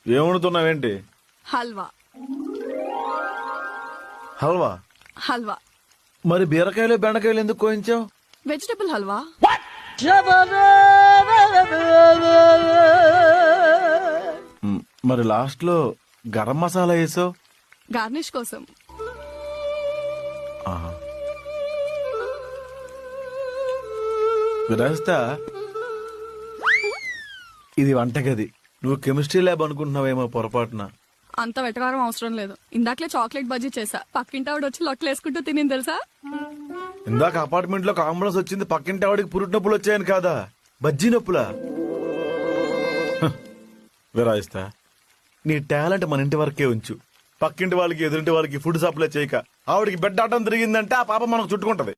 ఏమనుతున్నావేంటి? హల్వా. హల్వా? హల్వా. మరి బీరకాయలు బెండకాయలు ఎందుకు కోయించావు? వెజిటబుల్ హల్వా. మరి లాస్ట్ లో గరం మసాలా వేసావు? గార్నిష్ కోసం. విరాజిత, ఇది వంటగది. నువ్వు కెమిస్ట్రీ ల్యాబ్ అనుకుంటున్నావేమో పొరపాటున. అంత వెటకారం అవసరం లేదు. ఇందాకలే చాక్లెట్ బజ్జీ చేసా. పక్కింటి ఆవిడ వచ్చి లొట్టలేసుకుంటూ తినింది తెలుసా? ఇందాక అపార్ట్మెంట్ లో అంబులెన్స్ వచ్చింది, పక్కింటి ఆవిడికి పురుటి నొప్పులు వచ్చాయని కాదా, బజ్జీ నొప్పులా? విరాజిత, నీ టాలెంట్ మన ఇంటి వరకే ఉంచు. పక్కింటి వాళ్ళకి ఎదురింటి వాళ్ళకి ఫుడ్ సప్లై చేయక ఆవిడికి బెడ్ ఆటం తిరిగిందంటే ఆ పాప మనకు చుట్టుకుంటది.